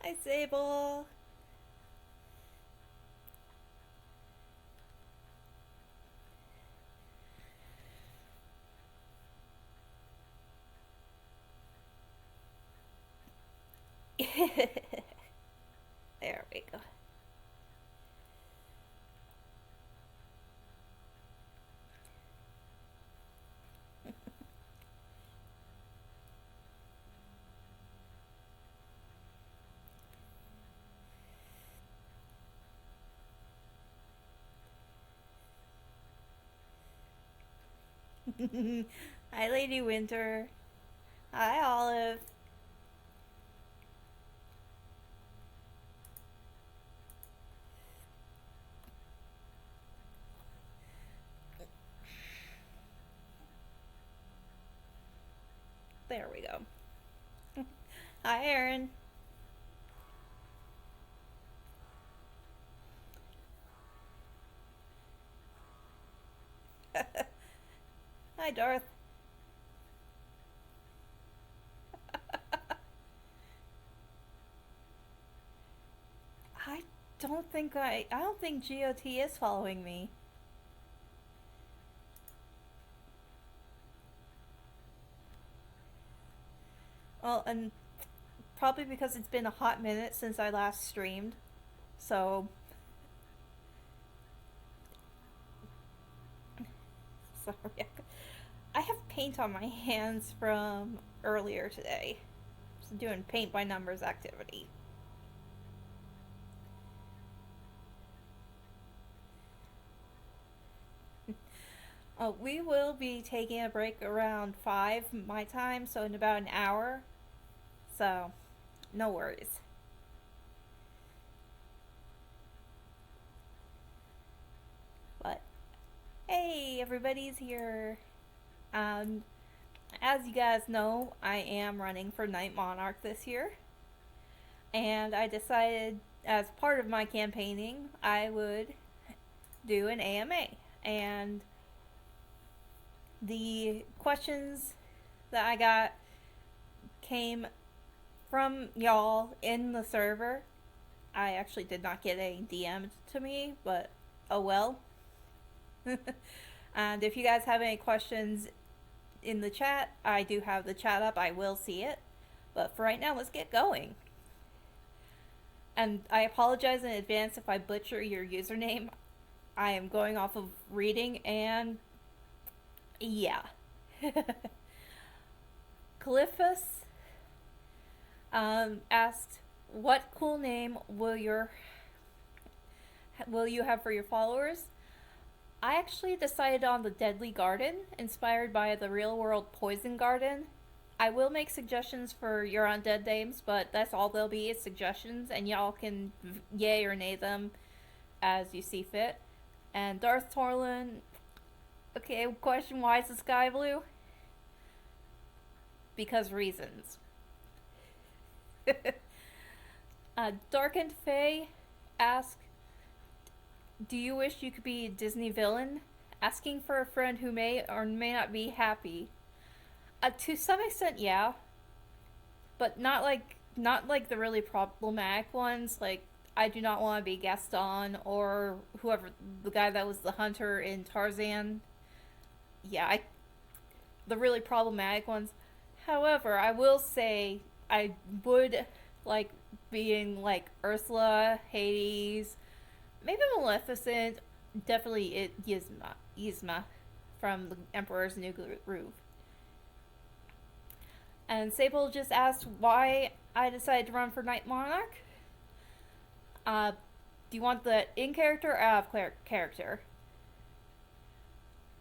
Hi, Sable. There we go. Hi, Lady Winter. Hi, Olive. There we go. Hi, Aaron. Hi, Darth. I I don't think GOT is following me. Well, and probably because it's been a hot minute since I last streamed. So, sorry. I have paint on my hands from earlier today. Just doing paint by numbers activity. We will be taking a break around 5 my time, so in about an hour. So, no worries. But, hey, everybody's here. Um, as you guys know, I am running for Night Monarch this year. And I decided, as part of my campaigning, I would do an AMA. And the questions that I got came from y'all in the server. I actually did not get a DM to me, but oh well. And if you guys have any questions in the chat, I do have the chat up. I will see it. But for right now, let's get going. And I apologize in advance if I butcher your username. I am going off of reading, and yeah. Calyphus asked, "What cool name will you have for your followers?" I actually decided on the Deadly Garden, inspired by the real world Poison Garden. I will make suggestions for your undead names, but that's all they'll be is suggestions, and y'all can yay or nay them as you see fit. And Darth Torlin, okay, question, why is the sky blue? Because reasons. Darkened Fae asked, "Do you wish you could be a Disney villain?" Asking for a friend who may or may not be happy. To some extent, yeah, but not like the really problematic ones. Like, I do not want to be Gaston or whoever, the guy that was the hunter in Tarzan. Yeah, the really problematic ones. However, I will say I would like being like Ursula, Hades, maybe Maleficent, definitely Yzma from the Emperor's New Groove. And Sable just asked why I decided to run for Night Monarch. Uh, do you want the in character or out of character?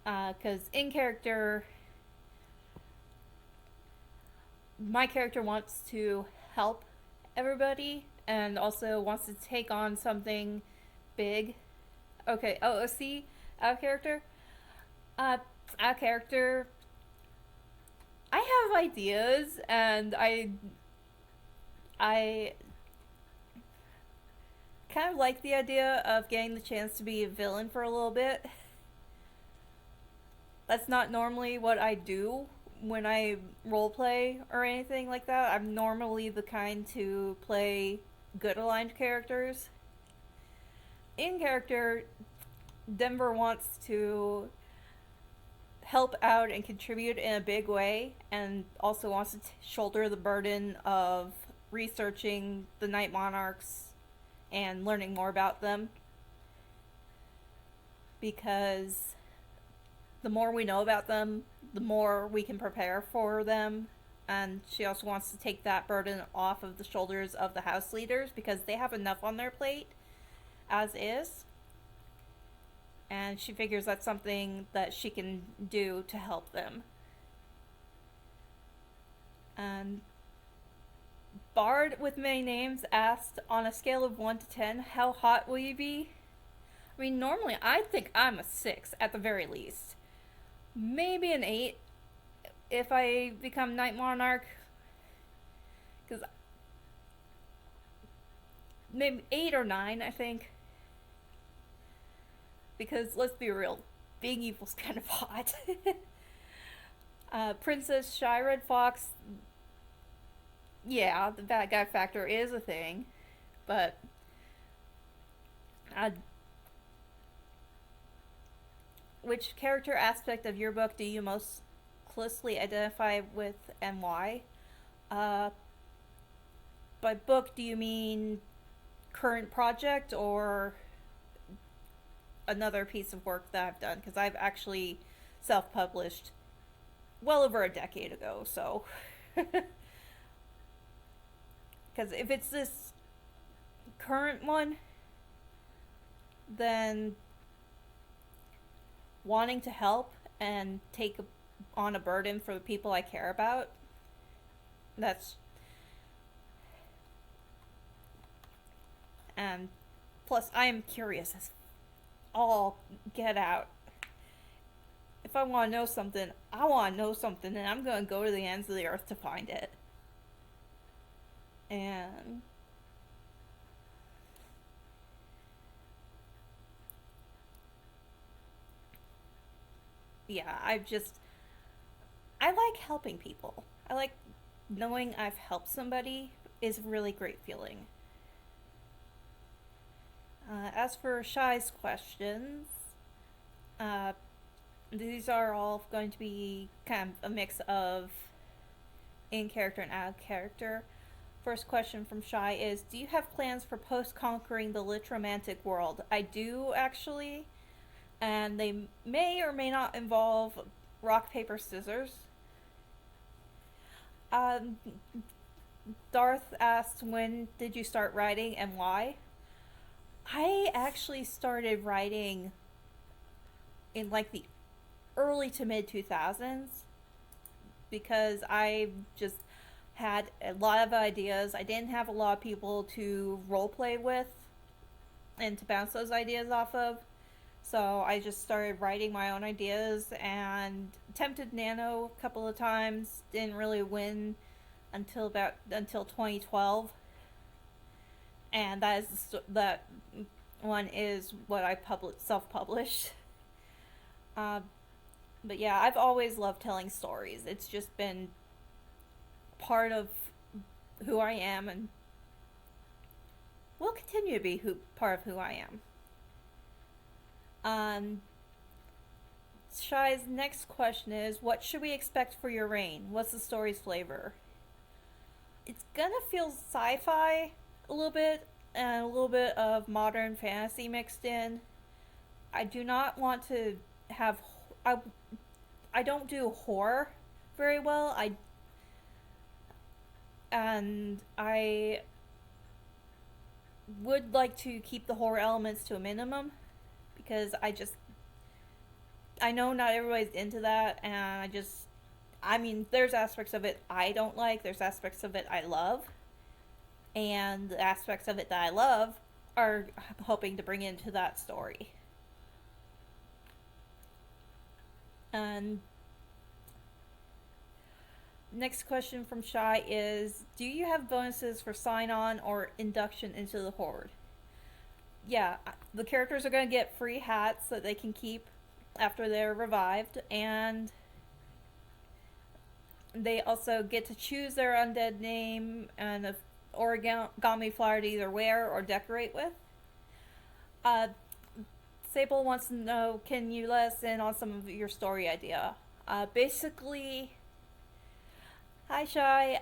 Because in character, my character wants to help everybody and also wants to take on something big. Okay, OOC, out of character. Uh, Out of character, I have ideas, and I kind of like the idea of getting the chance to be a villain for a little bit. That's not normally what I do when I roleplay or anything like that. I'm normally the kind to play good aligned characters. In character, Denver wants to help out and contribute in a big way, and also wants to shoulder the burden of researching the Night Monarchs and learning more about them, because the more we know about them, the more we can prepare for them. And she also wants to take that burden off of the shoulders of the house leaders because they have enough on their plate as is. And she figures that's something that she can do to help them. And Bard with many names asked, on a scale of 1 to 10, how hot will you be? I mean, normally I think I'm a 6 at the very least. Maybe an 8 if I become Night Monarch. Because maybe 8 or 9, I think. Because let's be real, being evil's kind of hot. Princess Shy Red Fox, yeah, the bad guy factor is a thing, but which character aspect of your book do you most closely identify with and why? Uh, by book, do you mean current project or another piece of work that I've done? Because I've actually self published well over a decade ago, so. Because if it's this current one, then wanting to help and take on a burden for the people I care about, that's. And plus, I am curious as all get out. If I want to know something, I want to know something, and I'm going to go to the ends of the earth to find it. And yeah, I like helping people. I like knowing I've helped somebody is a really great feeling. As for Shy's questions, uh, these are all going to be kind of a mix of in character and out of character. First question from Shy is, do you have plans for post conquering the lit romantic world? I do, actually, and they may or may not involve rock, paper, scissors. Um, Darth asked, when did you start writing and why? I actually started writing in like the early to mid 2000s because I just had a lot of ideas. I didn't have a lot of people to role play with and to bounce those ideas off of. So I just started writing my own ideas and attempted Nano a couple of times. Didn't really win until 2012. And that one is what I self-published. Uh, but yeah, I've always loved telling stories. It's just been part of who I am, and will continue to be part of who I am. Um, Shy's next question is, what should we expect for your reign? What's the story's flavor? It's gonna feel sci-fi a little bit, and a little bit of modern fantasy mixed in. I do not want to have. I don't do horror very well. I would like to keep the horror elements to a minimum because I know not everybody's into that, and I mean, there's aspects of it I don't like, there's aspects of it I love, and the aspects of it that I love are hoping to bring into that story. And next question from Shy is, do you have bonuses for sign on or induction into the Horde? Yeah, the characters are going to get free hats that they can keep after they're revived, and they also get to choose their undead name and origami flower to either wear or decorate with. Uh, Sable wants to know, can you let us in on some of your story idea? Basically, hi Shy.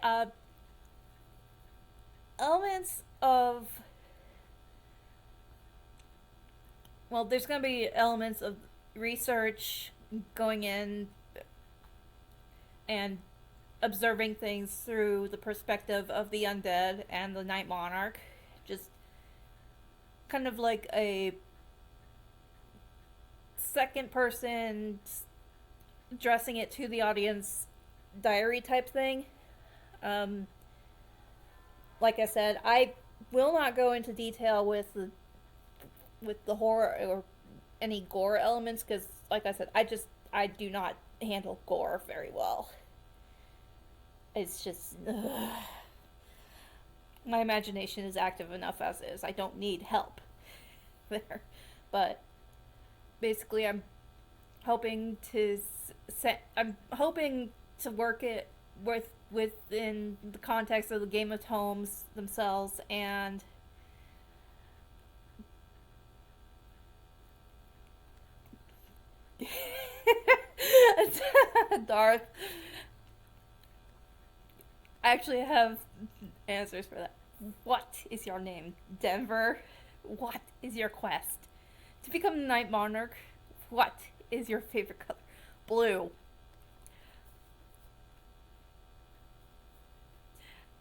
Elements of, well, there's going to be elements of research going in and observing things through the perspective of the undead and the Night Monarch. Just kind of like a second person addressing it to the audience diary type thing. Um, like I said, I will not go into detail with the horror or any gore elements because, like I said, I do not handle gore very well. It's just my imagination is active enough as is. I don't need help there, but basically, I'm hoping to work it within the context of the Game of Tomes themselves and Darth. I actually have answers for that. What is your name? Denver? What is your quest? To become the Night Monarch? What is your favorite color? Blue.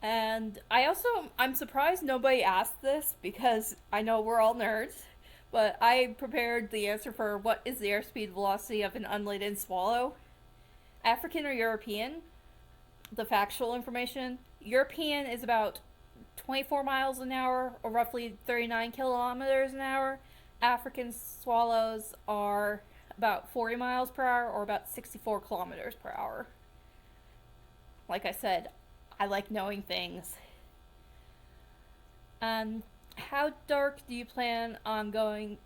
And I'm surprised nobody asked this because I know we're all nerds, but I prepared the answer for what is the airspeed velocity of an unladen swallow. African or European? The factual information. European is about 24 miles an hour, or roughly 39 kilometers an hour. African swallows are about 40 miles per hour, or about 64 kilometers per hour. Like I said, I like knowing things. How dark do you plan on going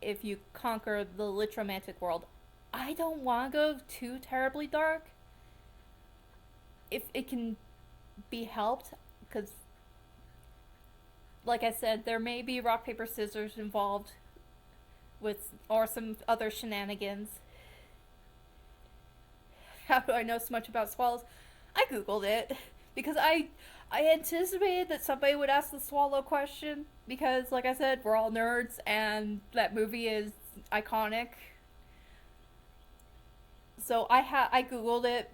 if you conquer the litromantic world? I don't want to go too terribly dark. If it can be helped, because, like I said, there may be rock, paper, scissors involved with, or some other shenanigans. How do I know so much about swallows? I googled it because I anticipated that somebody would ask the swallow question because, like I said, we're all nerds and that movie is iconic. So I googled it,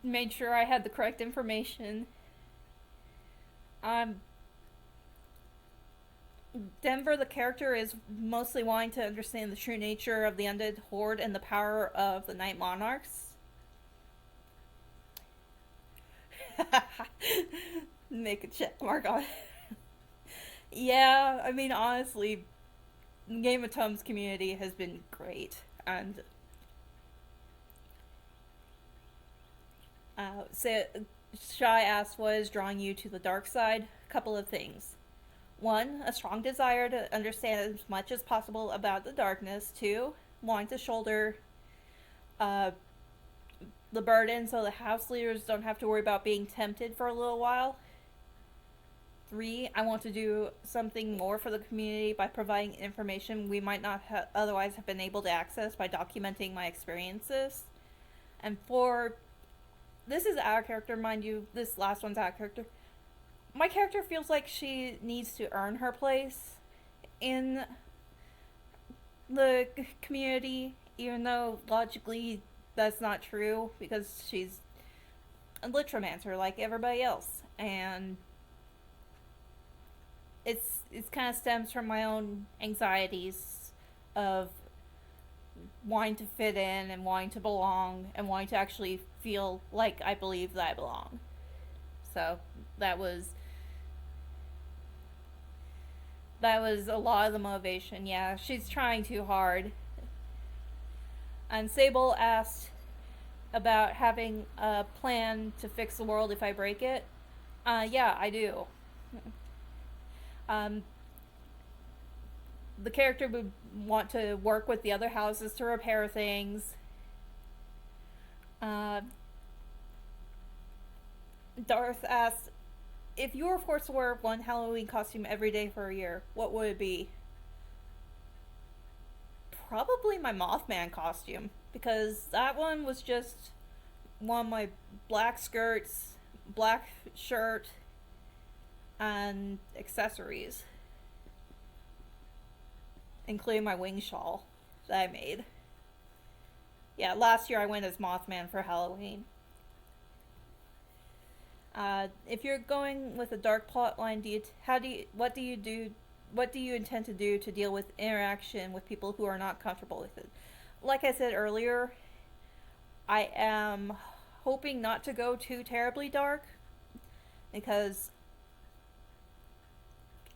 made sure I had the correct information. Denver, the character, is mostly wanting to understand the true nature of the undead horde and the power of the Night Monarchs. Make a check mark on it. Yeah, I mean, honestly, Game of Thrones community has been great. And so Shy asked, what is drawing you to the dark side? A couple of things. One, a strong desire to understand as much as possible about the darkness. Two, wanting to shoulder the burden so the house leaders don't have to worry about being tempted for a little while. Three, I want to do something more for the community by providing information we might not otherwise have been able to access by documenting my experiences. And four, this is out of character, mind you, this last one's out of character. My character feels like she needs to earn her place in the community, even though logically that's not true because she's a litromancer like everybody else, and it's kind of stems from my own anxieties of wanting to fit in and wanting to belong and wanting to actually feel like I believe that I belong. So that was a lot of the motivation. Yeah, she's trying too hard. And Sable asked about having a plan to fix the world if I break it. Yeah, I do. The character would want to work with the other houses to repair things. Darth asks, if you were forced to wear one Halloween costume every day for a year, what would it be? Probably my Mothman costume, because that one was just one of my black skirts, black shirt, and accessories, including my wing shawl that I made. Yeah, last year I went as Mothman for Halloween. If you're going with a dark plot line, what do you intend to do to deal with interaction with people who are not comfortable with it? Like I said earlier, I am hoping not to go too terribly dark because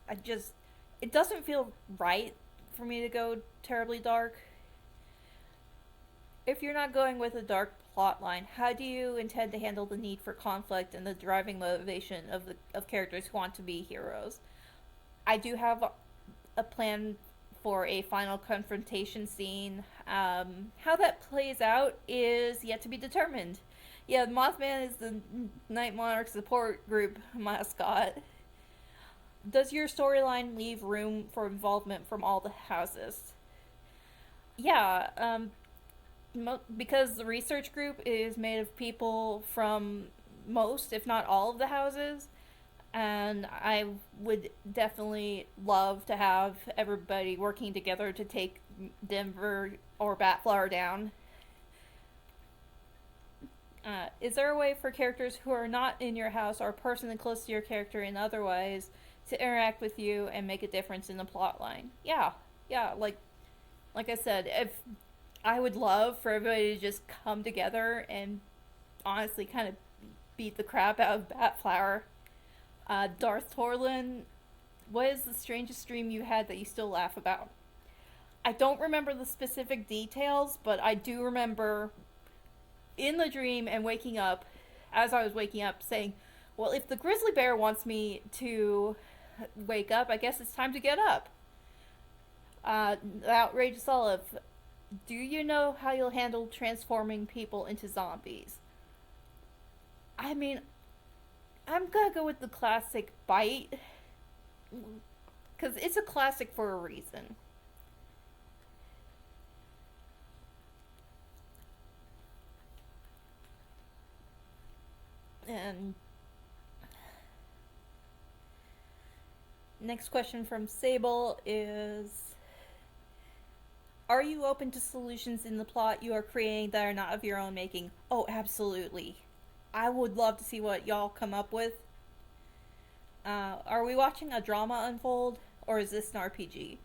I just it doesn't feel right for me to go terribly dark. If you're not going with a dark plot line, how do you intend to handle the need for conflict and the driving motivation of characters who want to be heroes? I do have a plan for a final confrontation scene. How that plays out is yet to be determined. Yeah, Mothman is the Night Monarch support group mascot. Does your storyline leave room for involvement from all the houses? Yeah, because the research group is made of people from most, if not all, of the houses, and I would definitely love to have everybody working together to take Denver or Batflower down. Is there a way for characters who are not in your house or personally close to your character in other ways to interact with you and make a difference in the plot line? Yeah, yeah. Like I said, if I would love for everybody to just come together and honestly kind of beat the crap out of Batflower. Darth Torlin, what is the strangest dream you had that you still laugh about? I don't remember the specific details, but I do remember in the dream and waking up, as I was waking up, saying, well, if the grizzly bear wants me to wake up, I guess it's time to get up. The outrageous olive, do you know how you'll handle transforming people into zombies? I mean, I'm gonna go with the classic bite, because it's a classic for a reason. And next question from Sable is, are you open to solutions in the plot you are creating that are not of your own making? Oh, absolutely. I would love to see what y'all come up with. Are we watching a drama unfold, or is this an RPG?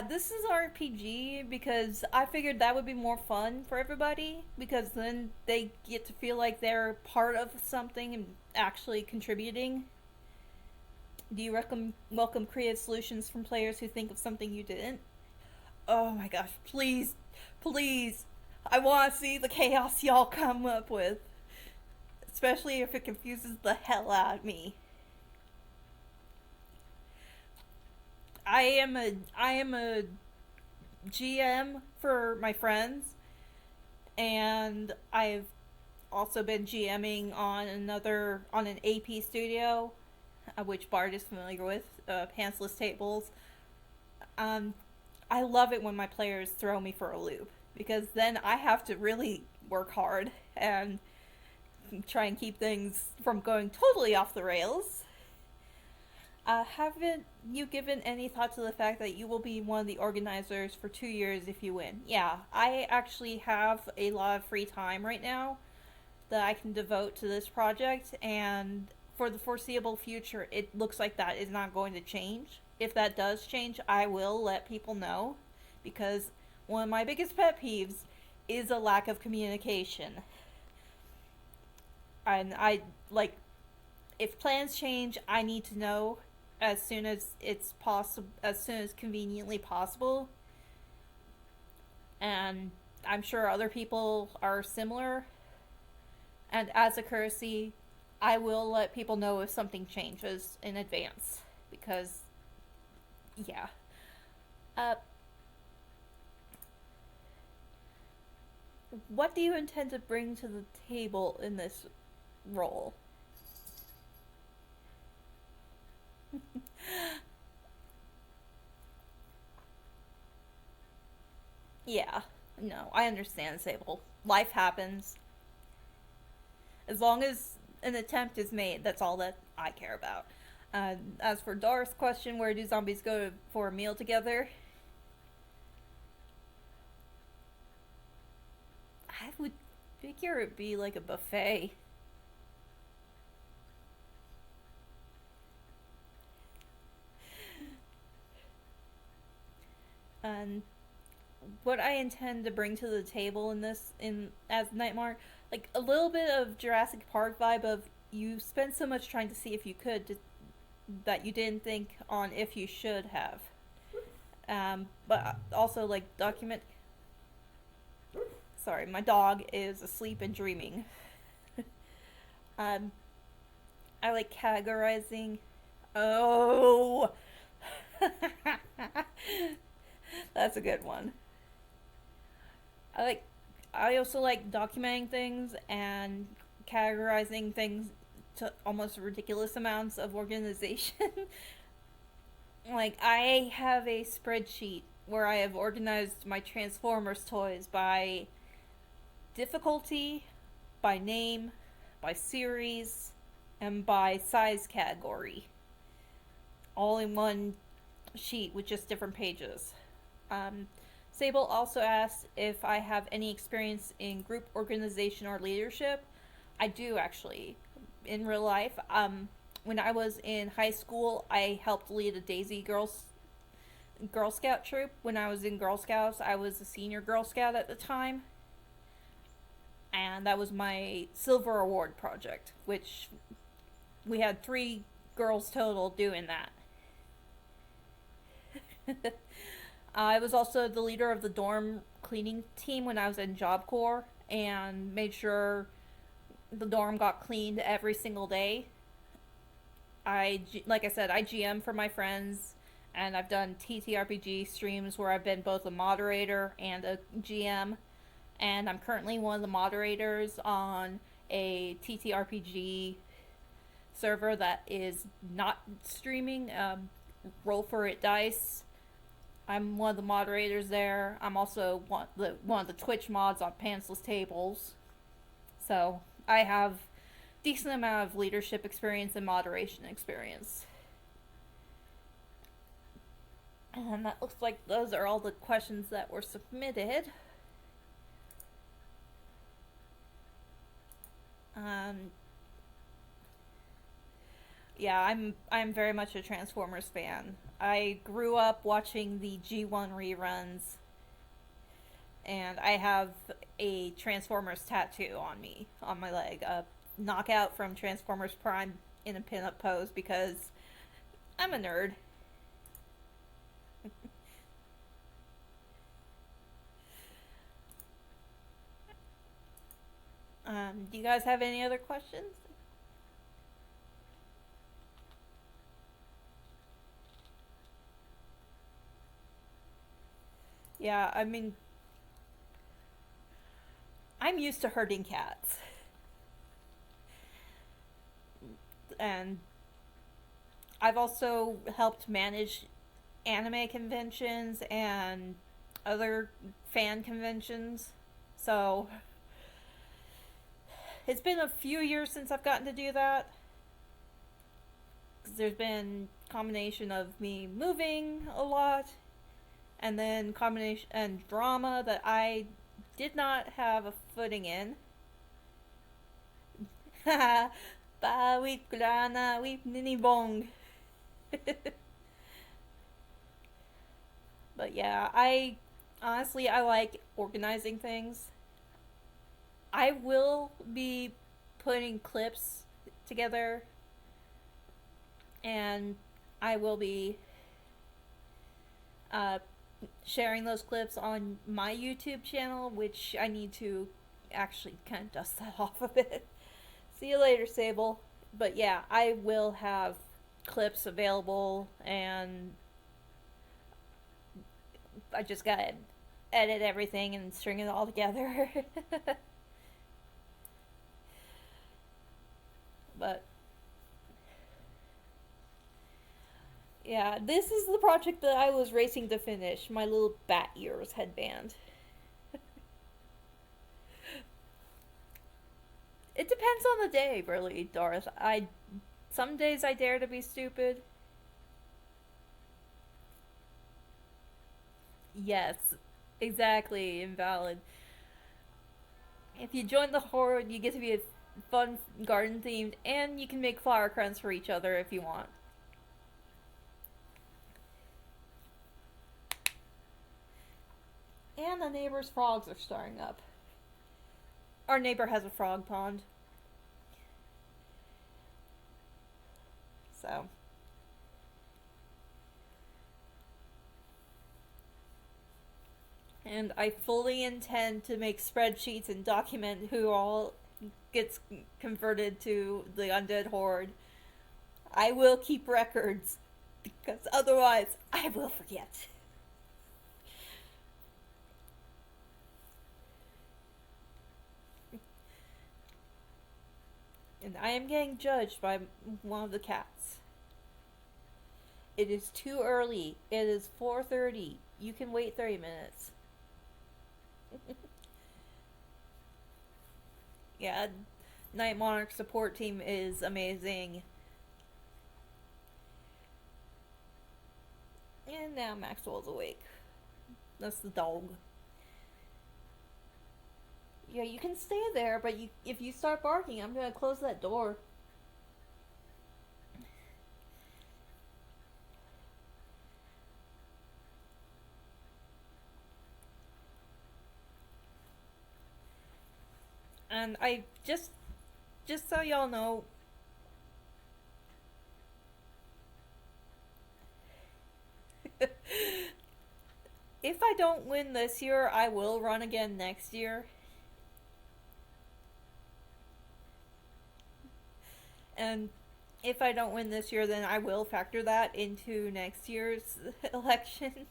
This is an RPG because I figured that would be more fun for everybody because then they get to feel like they're part of something and actually contributing. Do you welcome creative solutions from players who think of something you didn't? Oh my gosh, please, please. I want to see the chaos y'all come up with. Especially if it confuses the hell out of me. I am a GM for my friends, and I've also been GMing on an AP studio, which Bart is familiar with, pantsless tables. Um, I love it when my players throw me for a loop because then I have to really work hard and try and keep things from going totally off the rails. Haven't you given any thought to the fact that you will be one of the organizers for 2 years if you win? Yeah, I actually have a lot of free time right now that I can devote to this project, and for the foreseeable future, it looks like that is not going to change. If that does change, I will let people know because one of my biggest pet peeves is a lack of communication. And I like if plans change, I need to know as soon as it's possible, as soon as conveniently possible. And I'm sure other people are similar. And as a courtesy, I will let people know if something changes in advance because, yeah. Uh, what do you intend to bring to the table in this role? Yeah, no, I understand, Sable. Life happens. As long as an attempt is made, that's all that I care about. As for Darth's question, where do zombies go for a meal together? I would figure it'd be like a buffet. And what I intend to bring to the table in this, in as Nightmare, like a little bit of Jurassic Park vibe of you spent so much trying to see if you could that you didn't think on if you should have. But also like document. Sorry, my dog is asleep and dreaming. um, I like categorizing. Oh, that's a good one. I like. I also like documenting things and categorizing things to almost ridiculous amounts of organization. Like I have a spreadsheet where I have organized my Transformers toys by difficulty, by name, by series, and by size category, all in one sheet with just different pages. Um, Sable also asked if I have any experience in group organization or leadership. I do actually, in real life. When I was in high school, I helped lead a Daisy Girl Scout troop. When I was in Girl Scouts, I was a senior Girl Scout at the time, and that was my silver award project, which we had 3 girls total doing that. I was also the leader of the dorm cleaning team when I was in Job Corps and made sure the dorm got cleaned every single day. Like I said, I GM for my friends, and I've done TTRPG streams where I've been both a moderator and a GM, and I'm currently one of the moderators on a TTRPG server that is not streaming. Roll for It Dice. I'm one of the moderators there. I'm also one of the Twitch mods on Pantsless Tables. So I have decent amount of leadership experience and moderation experience. And that looks like those are all the questions that were submitted. Um, yeah, I'm very much a Transformers fan. I grew up watching the G1 reruns, and I have a Transformers tattoo on me, on my leg, a knockout from Transformers Prime in a pinup pose because I'm a nerd. Do you guys have any other questions? Yeah, I mean, I'm used to herding cats. And I've also helped manage anime conventions and other fan conventions. So it's been a few years since I've gotten to do that. 'Cause there's been combination of me moving a lot, and then combination and drama that I did not have a footing in. Pa wit kulana wit ninibong. But yeah, I honestly I like organizing things. I will be putting clips together, and I will be uh, sharing those clips on my YouTube channel, which I need to actually kind of dust that off a bit. See you later, Sable. But yeah, I will have clips available, and I just gotta edit everything and string it all together. But yeah, this is the project that I was racing to finish, my little bat ears headband. It depends on the day, really, Doris. I some days I dare to be stupid. Yes, exactly, invalid. If you join the horde, you get to be a fun garden themed, and you can make flower crowns for each other if you want. And the neighbor's frogs are starting up. Our neighbor has a frog pond, so. And I fully intend to make spreadsheets and document who all gets converted to the undead horde. I will keep records because otherwise I will forget. And I am getting judged by one of the cats. It is too early. It is 4:30. You can wait 30 minutes. Yeah, Night Monarch support team is amazing. And now Maxwell's awake. That's the dog. Yeah, you can stay there, but if you start barking, I'm gonna close that door. And I just so y'all know, if I don't win this year, I will run again next year. And if I don't win this year, then I will factor that into next year's election.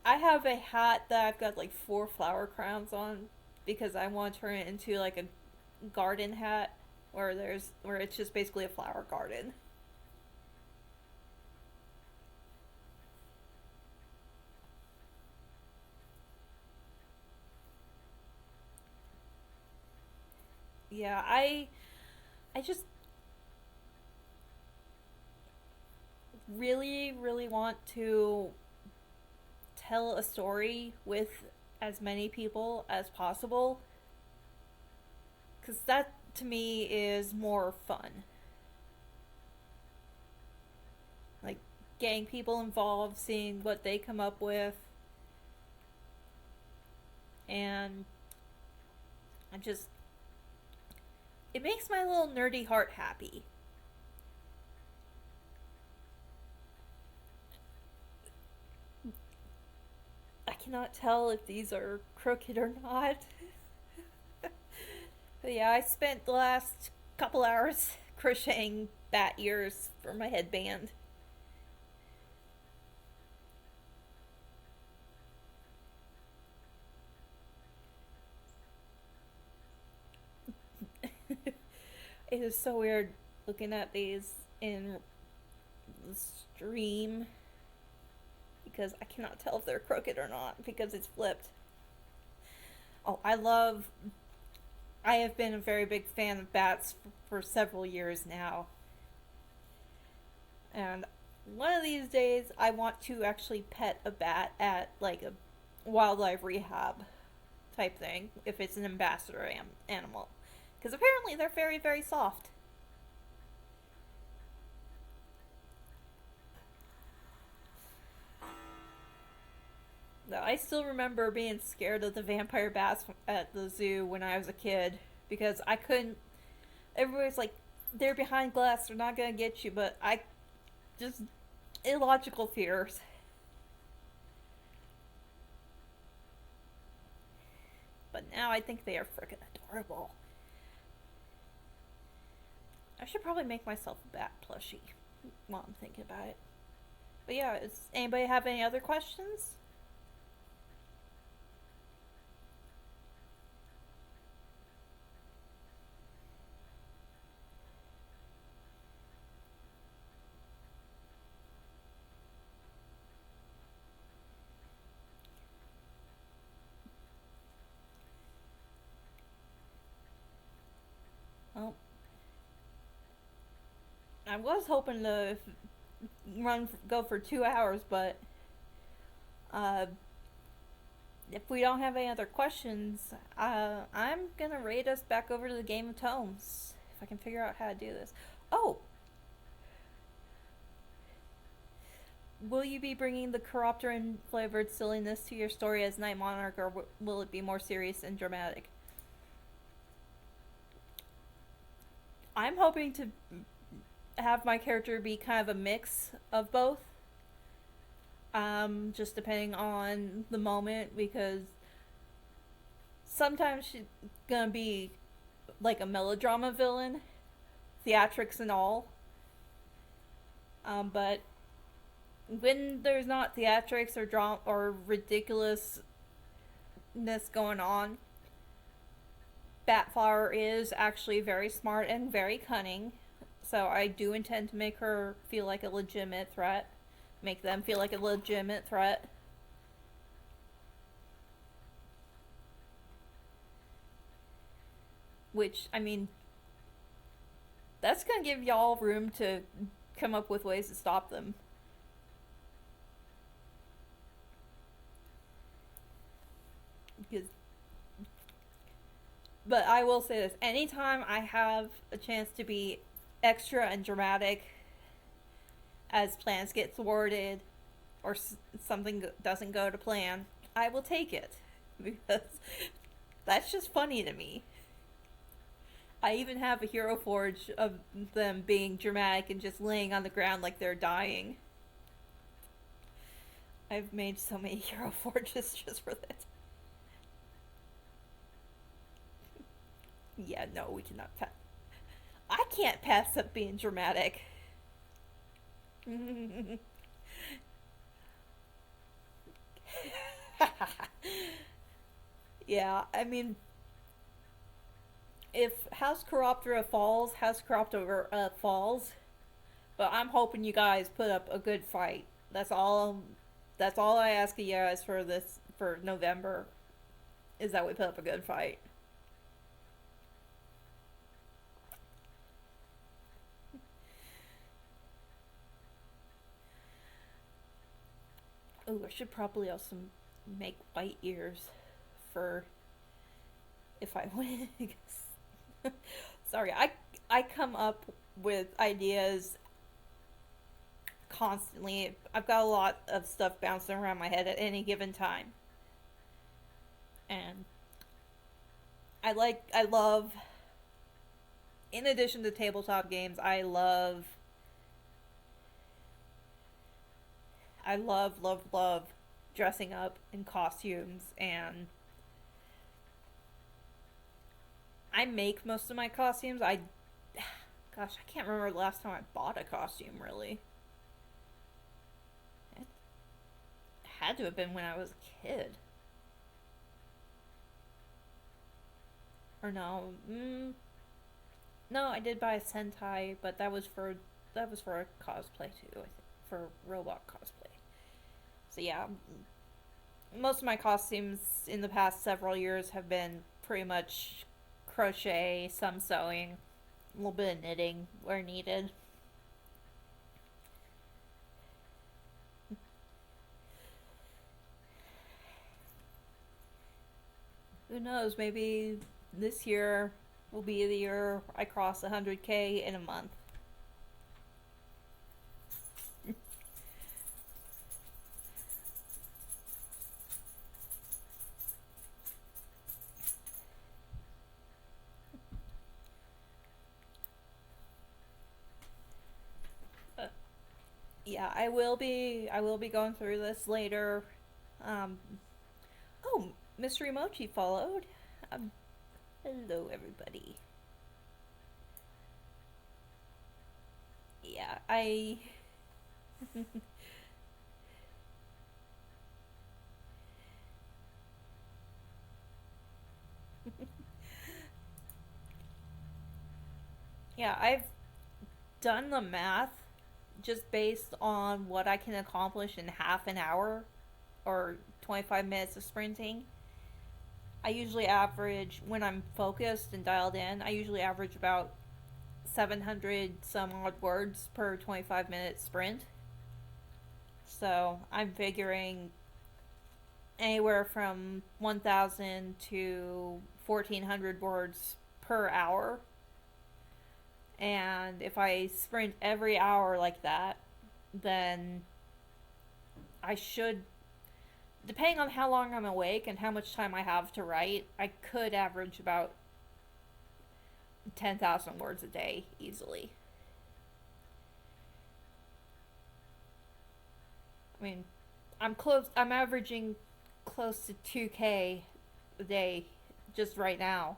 I have a hat that I've got like 4 flower crowns on because I want to turn it into like a garden hat where it's just basically a flower garden. Yeah, I just really want to tell a story with as many people as possible cuz that to me is more fun. Like getting people involved, seeing what they come up with, and I just it makes my little nerdy heart happy. I cannot tell if these are crooked or not. But yeah, I spent the last couple hours crocheting bat ears for my headband. It is so weird looking at these in the stream because I cannot tell if they're crooked or not because it's flipped. Oh, I have been a very big fan of bats for several years now. And one of these days, I want to actually pet a bat at like a wildlife rehab type thing if it's an ambassador animal. Because apparently they're very soft. No, I still remember being scared of the vampire bats at the zoo when I was a kid because I couldn't. Everybody's like, they're behind glass, they're not gonna get you, but I just illogical fears. But now I think they are freaking adorable. I should probably make myself a bat plushie while I'm thinking about it. But yeah, does anybody have any other questions? I was hoping to go for 2 hours, but uh, if we don't have any other questions, I'm gonna raid us back over to the Game of Tomes if I can figure out how to do this. Oh, will you be bringing the Chiropteran flavored silliness to your story as Night Monarch, or will it be more serious and dramatic? I'm hoping to have my character be kind of a mix of both. Just depending on the moment, because sometimes she's gonna be like a melodrama villain, theatrics and all. But when there's not theatrics or drama or ridiculousness going on, Batflower is actually very smart and very cunning. So I do intend to make her feel like a legitimate threat. Make them feel like a legitimate threat. Which, I mean, that's gonna give y'all room to come up with ways to stop them. Because, but I will say this: anytime I have a chance to be extra and dramatic as plans get thwarted or something doesn't go to plan, I will take it because that's just funny to me. I even have a hero forge of them being dramatic and just laying on the ground like they're dying. I've made so many hero forges just for that. Yeah, no, we cannot pass. I can't pass up being dramatic. Yeah, I mean, if House Chiroptera falls, House Chiroptera falls. But I'm hoping you guys put up a good fight. That's all. That's all I ask of you guys for this for November, is that we put up a good fight. Ooh, I should probably also make white ears for if I win. Sorry, I come up with ideas constantly. I've got a lot of stuff bouncing around my head at any given time. And I love in addition to tabletop games, I love dressing up in costumes, and I make most of my costumes. Gosh, I can't remember the last time I bought a costume really. It had to have been when I was a kid. Or no, no, I did buy a Sentai, but that was for a cosplay too. I think for robot cosplay. So yeah, most of my costumes in the past several years have been pretty much crochet, some sewing, a little bit of knitting where needed. Who knows? Maybe this year will be the year I cross 100K in a month. Uh, yeah, I will be going through this later. Um, oh, Mystery Mochi followed. Um, Hello, everybody. Yeah, yeah, I've done the math just based on what I can accomplish in half an hour or 25 minutes of sprinting. I usually average, when I'm focused and dialed in, I usually average about 700 some odd words per 25-minute sprint. So I'm figuring anywhere from 1,000 to 1,400 words per hour. And if I sprint every hour like that, then I should, depending on how long I'm awake and how much time I have to write, I could average about 10,000 words a day easily. I mean, I'm averaging close to 2K a day just right now.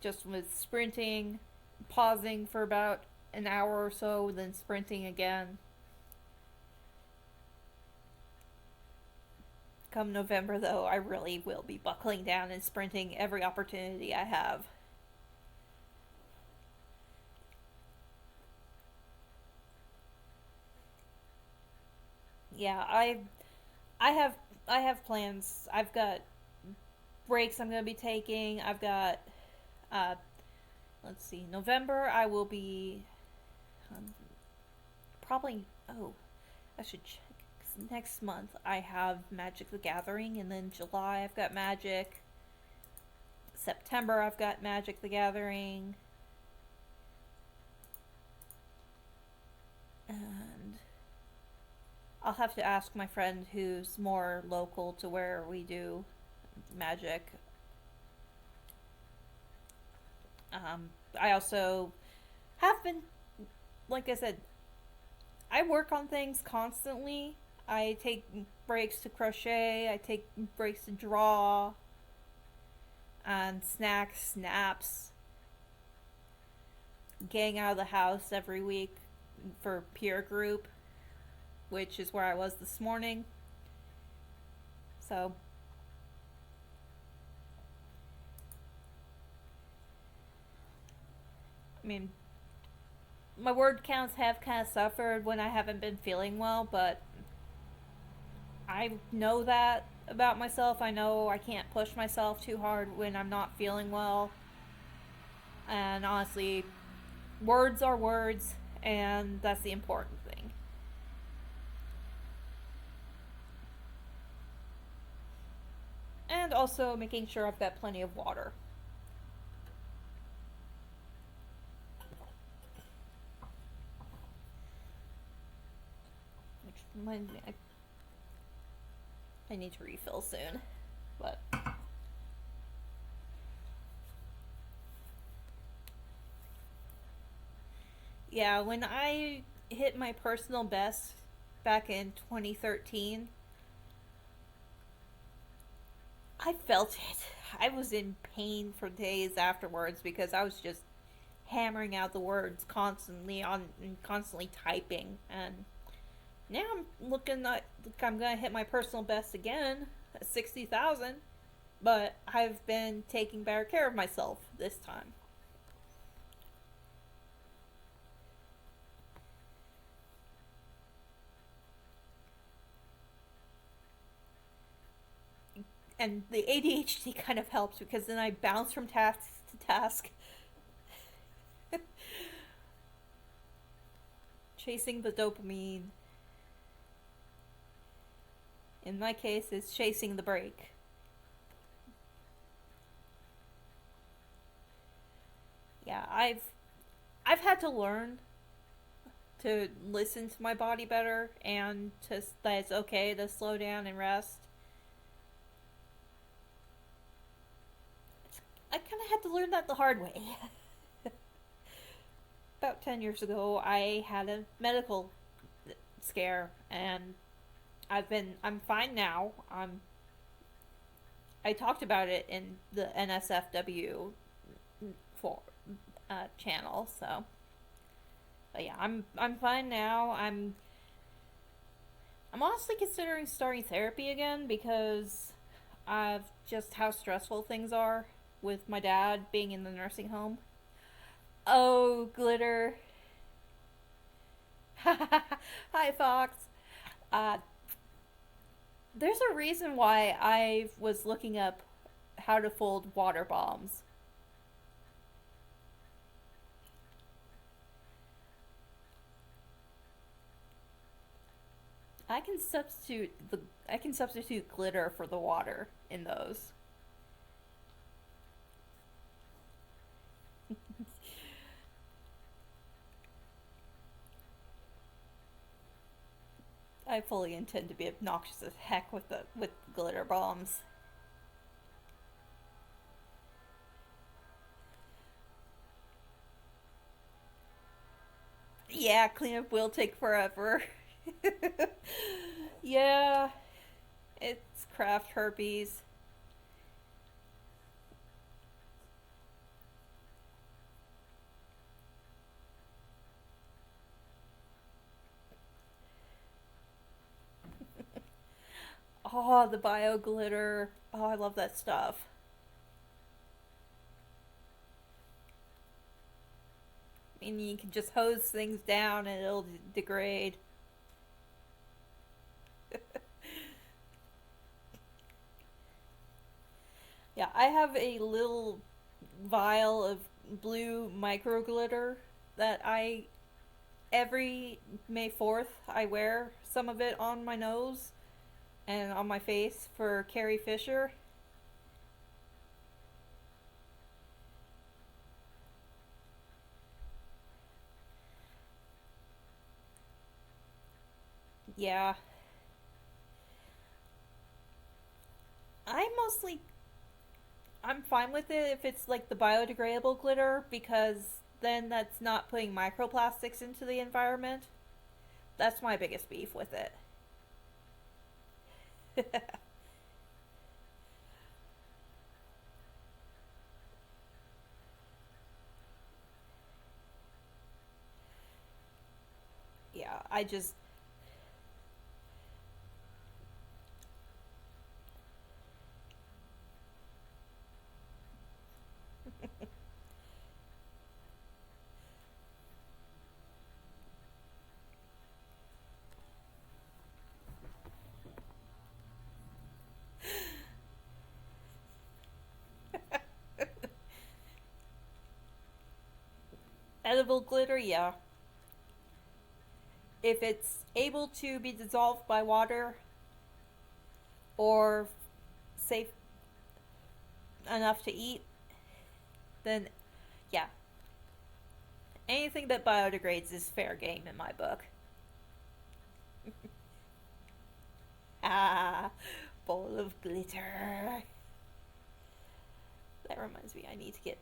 Just with sprinting, pausing for about an hour or so, then sprinting again. Come November, though, I really will be buckling down and sprinting every opportunity I have. Yeah, I have I have plans. I've got breaks I'm gonna be taking. I've got uh, let's see, November I will be um, probably. Oh, I should check. 'Cause next month I have Magic the Gathering, and then July I've got Magic. September I've got Magic the Gathering, and I'll have to ask my friend who's more local to where we do Magic. I also have been, like I said, I work on things constantly. I take breaks to crochet, I take breaks to draw, and snacks, naps, getting out of the house every week for peer group, which is where I was this morning. So, I mean, my word counts have kind of suffered when I haven't been feeling well, but I know that about myself. I know I can't push myself too hard when I'm not feeling well. And honestly, words are words, and that's the important thing. And also making sure I've got plenty of water. Which reminds me, I need to refill soon. But yeah, when I hit my personal best back in 2013, I felt it. I was in pain for days afterwards because I was just hammering out the words constantly on and constantly typing. And now I'm looking like I'm gonna hit my personal best again at 60,000, but I've been taking better care of myself this time. And the ADHD kind of helps because then I bounce from task to task, chasing the dopamine. In my case, it's chasing the break. Yeah, I've had to learn to listen to my body better and to that it's okay to slow down and rest. I kind of had to learn that the hard way. About 10 years ago, I had a medical scare, and I'm fine now. I talked about it in the NSFW for channel, so but yeah, I'm fine now. I'm honestly considering starting therapy again because of just how stressful things are with my dad being in the nursing home. Oh, glitter. Hi, Fox. Uh, there's a reason why I was looking up how to fold water bombs. I can substitute the I can substitute glitter for the water in those. I fully intend to be obnoxious as heck with glitter bombs. Yeah, cleanup will take forever. Yeah, it's craft herpes. Oh, the bio glitter. Oh, I love that stuff. I mean, you can just hose things down and it'll degrade. Yeah, I have a little vial of blue micro glitter that I every May 4th I wear some of it on my nose and on my face for Carrie Fisher. Yeah, I mostly I'm fine with it if it's like the biodegradable glitter because then that's not putting microplastics into the environment. That's my biggest beef with it. Yeah, I just edible glitter, yeah. If it's able to be dissolved by water or safe enough to eat, then yeah, anything that biodegrades is fair game in my book. Ah, bowl of glitter. That reminds me, I need to get.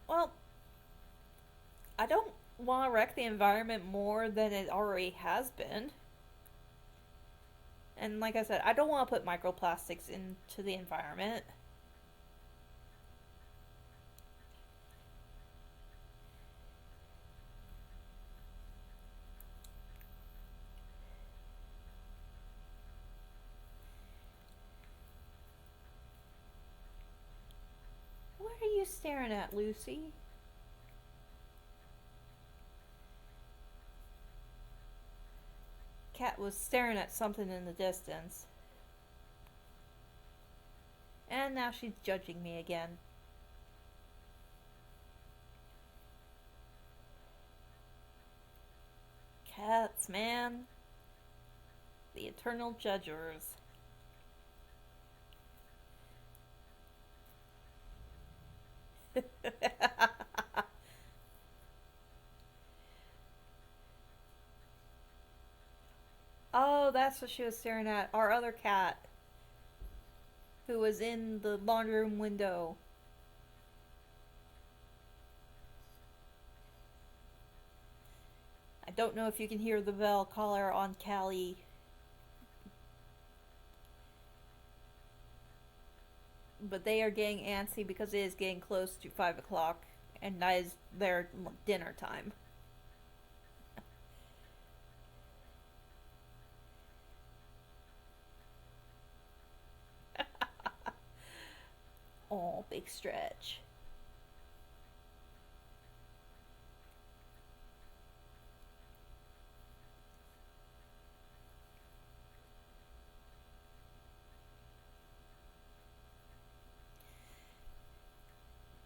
Well, I don't want to wreck the environment more than it already has been. And like I said, I don't want to put microplastics into the environment. What are you staring at, Lucy? Cat was staring at something in the distance. And now she's judging me again. Cats, man. The eternal judgers. Oh, that's what she was staring at. Our other cat, who was in the laundry room window. I don't know if you can hear the bell collar on Callie, but they are getting antsy because it is getting close to 5 o'clock, and that is their dinner time. Oh, big stretch.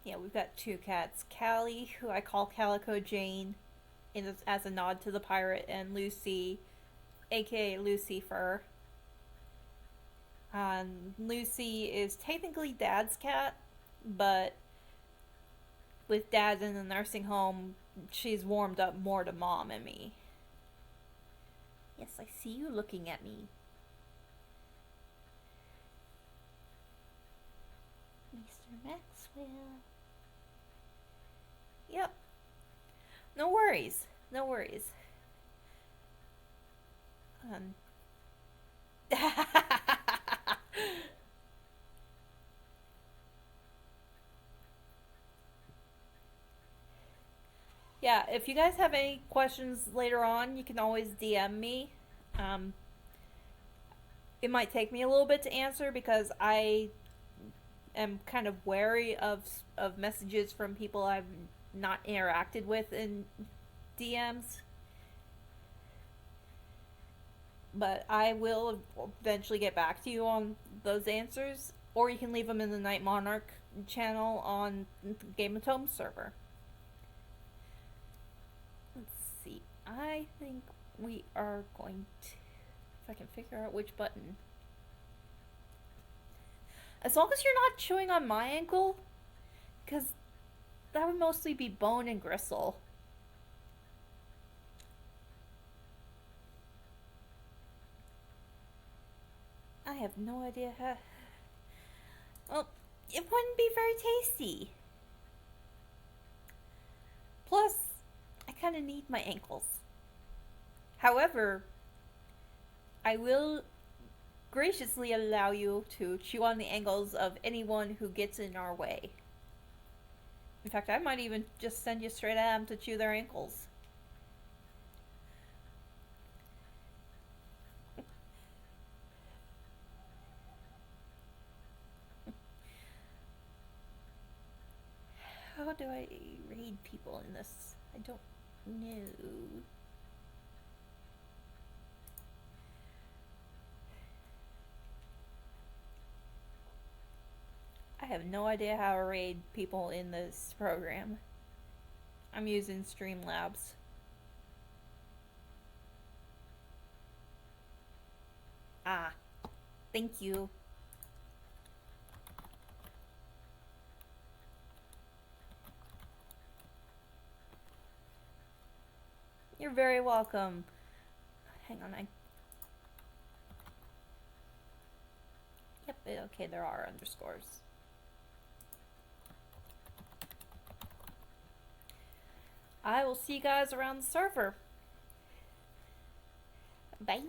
Yeah, we've got two cats. Callie, who I call Calico Jane, as a nod to the pirate and Lucy, aka Lucifer. Lucy is technically Dad's cat, but with Dad in the nursing home, she's warmed up more to Mom and me. Yes, I see you looking at me. Mr. Maxwell. Yep. No worries. No worries. Um. Yeah, if you guys have any questions later on, you can always DM me. Um, it might take me a little bit to answer because I am kind of wary of messages from people I've not interacted with in DMs. But I will eventually get back to you on those answers, or you can leave them in the Night Monarch channel on Game of Thrones server. Let's see. I think we are going to. If I can figure out which button. As long as you're not chewing on my ankle, because that would mostly be bone and gristle. I have no idea how. Well, it wouldn't be very tasty. Plus, I kind of need my ankles. However, I will graciously allow you to chew on the ankles of anyone who gets in our way. In fact, I might even just send you straight at them to chew their ankles. How do I raid people in this? I don't know. I have no idea how to raid people in this program. I'm using Streamlabs. Ah, thank you. You're very welcome. Hang on, Yep, okay, there are underscores. I will see you guys around the server. Bye.